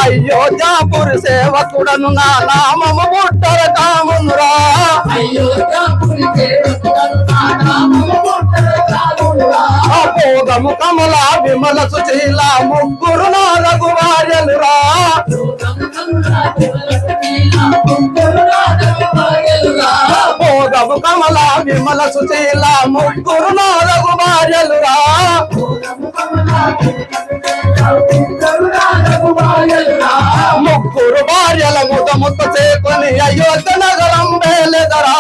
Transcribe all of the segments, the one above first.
అయోధ్యాపురి సేవకుడను నా నామము పుట్టర కామునురా భోగము కమల విమల సుశీల ముగ్గురు నాలుగు భార్యలురా భోగము కమల విమల సుశీల ముగ్గురు నాలుగు భార్యలురా ముగ్గురు భార్యల ముత ముత చేకొని అయోధ్య నగరం వేలెదరా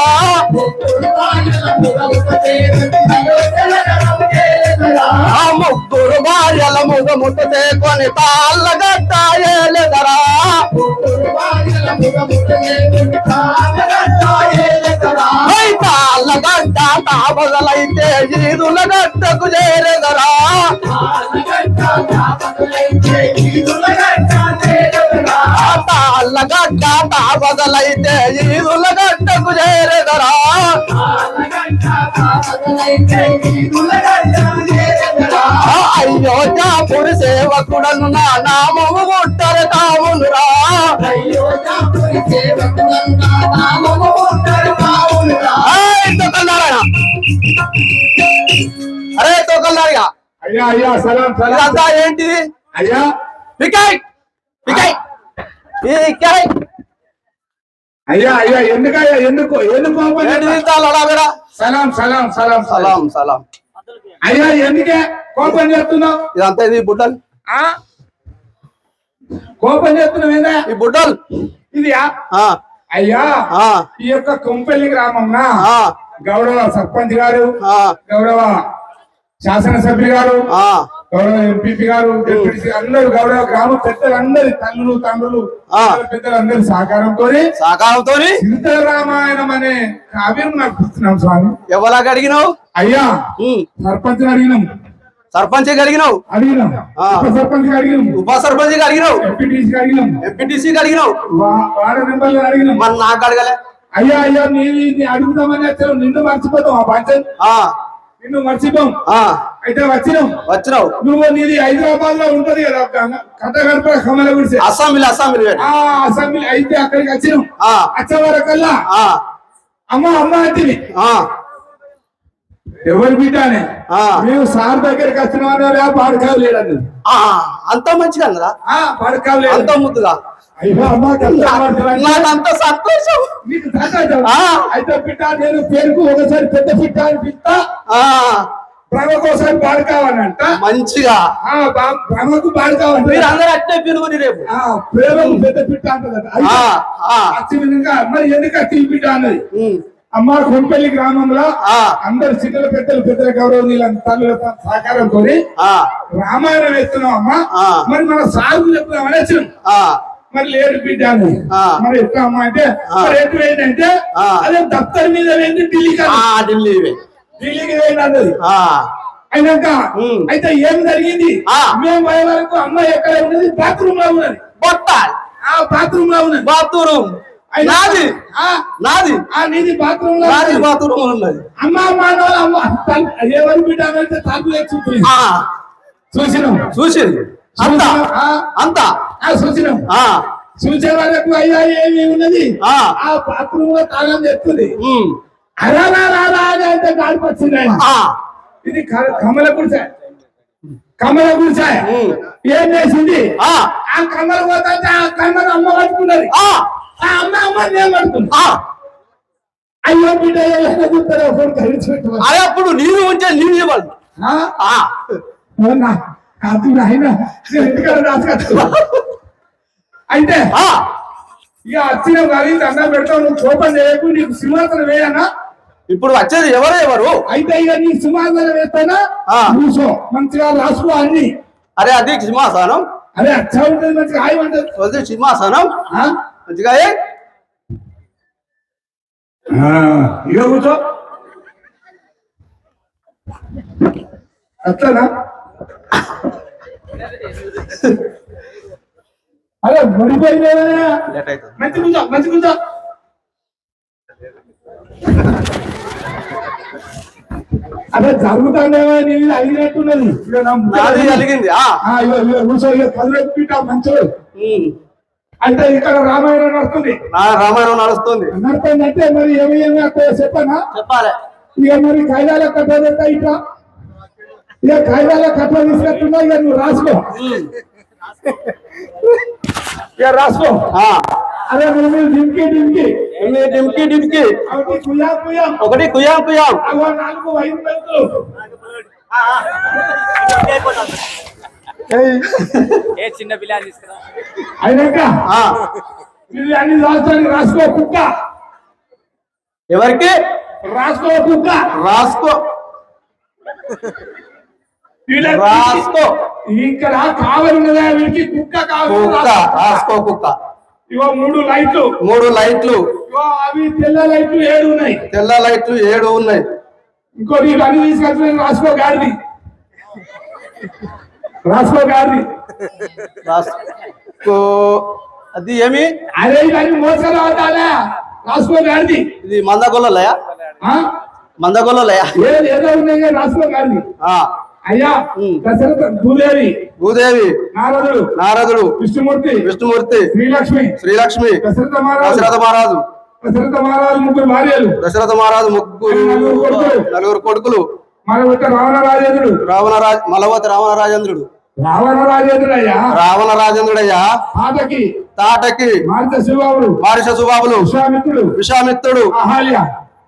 ఆ ముగ్గురు భార్యల ముత ముత చేకొని తాళ్ళగడ్డ ఏలెదరా తాళ్ళగడ్డ తాబదలైతే ఈదుల గడ్డకు చేరెదరా తాళ్ళగడ్డ తాబదలైతే ఈదుల గడ్డకు చేరెదరా అయోధ్యాపురి సేవకుడను నా నామము పుట్టర కామునురా అరే తోకల్లారిగా అయ్యా అయ్యా సలాం ఇదంతా ఏంటిది అయ్యా వికెట్ వికెట్ అయ్యా అయ్యా ఎందుకయ్యా ఎందుకు సలాం సలాం సలాం సలాం సలాం అయ్యా ఎందుకే కోపం చేస్తున్నావు ఇదంతా ఇది బుడ్డల్ కోపం చేస్తున్నావు ఏందా ఈ బుడ్డల్ ఇది అయ్యా ఈ యొక్క కొంపల్లి గ్రామం గౌరవ సర్పంచ్ గారు గౌరవ శాసనసభ్యులు గారు గౌరవ ఎంపీపీ గారు డిప్యూటీ అందరూ గౌరవ గ్రామ పెద్దలందరి తల్లులు తండ్రులు పెద్దలందరి సహకారంతో చింతల రామాయణం అనే కావ్యం నడిపిస్తున్నాం స్వామి. ఎవరికి అడిగినావు అయ్యా? సర్పంచ్ అడిగినాం. సర్పంచ్ అడిగినావు? అడిగినాం. ఉప సర్పంచ్ అడిగినాం. ఉప సర్పంచ్ అడిగినావు? ఎంపీటీసీ అడిగినాం. ఎంపీటీసీ అడిగినావు? వార్డు మెంబర్లు అడిగినాం. మరి నాకు అడగలే? అయ్యా అయ్యా నీ అడుగుతామని వచ్చావు, నిన్ను మర్చిపోతాం. ఆ పంచాయత్ నిన్ను మర్చిపోం. అయితే వచ్చినావు నువ్వు. నీది హైదరాబాద్ లో ఉంటది కదా కట్టగడప కమల గుడిసె అస్సాంలో అసెంబ్లీ. అయితే అక్కడికి వచ్చినాం. వచ్చే వరకల్లా అమ్మ అంటే ఎవరు బిడ్డానే మేము సార్ దగ్గరికి వచ్చిన పాడకావు లేడన్నది. అంత మంచిగా అన్నదా? పాడకావు లేదు, అంత ముద్దుగా. అంత సంతోషం నీకు. అయితే బిడ్డ నేను పేరుకు ఒకసారి పెద్ద బిడ్డ అనిపిస్తా, బ్రహ్మకోసారి పాడకావనంట. మంచిగా బ్రహ్మకు పాడకావంట. మీరు అందరూ అట్టే పిలుగుని రేపు ప్రేమకు పెద్ద బిడ్డ అంటదట. అచ్చిన మరి ఎందుకు అచ్చిన బిడ్డ అన్నది. అమ్మ కొంపల్లి గ్రామంలో అందరు చిన్నల పెద్దల గౌరవ తల్లుల సహకారంతో రామాయణం వేస్తున్నాం. అమ్మ మరి మన సాగు చెప్తున్నామని వచ్చినాం. మరి లేడు బిడ్డ అని మరి ఎట్లా అమ్మ అంటే ఎటు ఏంటంటే అదే దఫ్తర్ మీద వెళ్ళి ఢిల్లీకి వెళ్ళి అన్నది. అయినాక అయితే ఏం జరిగింది? మేము పోయే వరకు అమ్మ ఎక్కడ ఉన్నది? బాత్రూమ్ లో ఉన్నది. బాత్రూమ్ లో ఉన్నది. బాత్రూమ్ నాది నీది బాత్రూమ్ లో ఉన్నది. అమ్మ ఎవరు బిడ్డ అంటే తలుపు చూసినాం. అంతా చూసినాం. చూసే వరకు అయ్యా ఏమి ఉన్నది? ఆ బాత్రూమ్ లో తాళం చెప్తుంది. అలా అంటే గాడికి వచ్చింది. ఇది కమల గుడిసె ఏం చేసింది? ఆ కమల పోతే ఆ కమల అమ్మ పట్టుకున్నది. అమ్మ నేను పట్టుకున్నా. అయ్యో బిడ్డ అప్పుడు నీరు ఉంటే నీరు ఇవ్వాలి. అయితే ఇక వచ్చిన కానీ దండం పెడతావు. నువ్వు కోపం చేయకు. నీకు సింహాసనం వేయనా? ఇప్పుడు వచ్చేది ఎవరు? అయితే ఇక నీకు సింహాసనం వేస్తానా? కూర్చో, మంచిగా రాసుకో అన్ని. అరే అది సింహాసనం. అరే అచ్చా ఉంటుంది, మంచిగా హాయి ఉంటుంది సింహాసనం మంచిగా. ఇక కూర్చో. అట్లనా? అరే పడిపోయింది. మంచి కూర్చో. అదే జరుగుతుందేమో నీది అలిగినట్టున్నది ఇక నా ముఖం నాది కలిగింది ఇగో కూర్చో ఇక కదిలిపిట మంచోడు అయితే ఇక్కడ రామాయణం నడుస్తుంది రామాయణం నడుస్తుంది నడుతుందంటే మరి ఏమి వస్తాయో చెప్పనా చెప్పాలి ఇక మరి కాయిదాల కట్టా ఇట్లా ఇక కాయిదాల కట్ట తీసుకెళ్తున్నా ఇక నువ్వు రాసుకో ఇక రాసుకో అదే మీరు డింకి డింకి డింకి డింకి ఒకటి కుయా కుయా ఒకటి కుయాం కుయాం అగో 4 5 పెంకులు చిన్న పిల్లలు తీసుకురా అయినాక ఇది అన్ని రాస్తాను రాసుకో కుక్క ఎవరికి రాసుకో కుక్క రాసుకో రాసుకో ఇక్కడ కావాలి ఉన్నదా వీడికి కుక్క కావాలి కుక్క రాసుకో కుక్క ఇవో 3 లైట్లు 3 లైట్లు ఇవో అవి తెల్ల లైట్లు 7 ఉన్నాయి తెల్ల లైట్లు 7 ఉన్నాయి ఇంకోటి ఇవన్నీ తీసుకొచ్చి రాసుకో గాడిది రాసుకో గాడిది రాసుకో అది ఏమి అదే ఇవన్నీ మోసలు అవుతాలా రాసుకో గాడిది ఇది మందగొల్లలయా మందగొల్లలయా ఏదో ఉన్నాయి రాసుకో గాడిది అయ్యా దశరథ భూదేవి నారదుడు విష్ణుమూర్తి శ్రీలక్ష్మి దశరథ మహారాజు ముగ్గురు భార్యలు దశరథ మహారాజు నలుగురు కొడుకులు మలవతి రావణరాజేంద్రుడు రావణ రాజేంద్రుడయ్యా తాటకి మారిష సుబాబులు విశ్వామిత్రుడు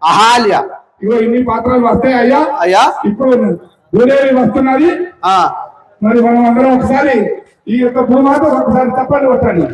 అహాల్య ఇగో ఇన్ని పాత్రలు వస్తాయి అయ్యా ఇప్పుడు భూదేవి వస్తున్నది మరి మనం అందరం ఒకసారి ఈ యొక్క భూమాత ఒకసారి తప్పని కొట్టండి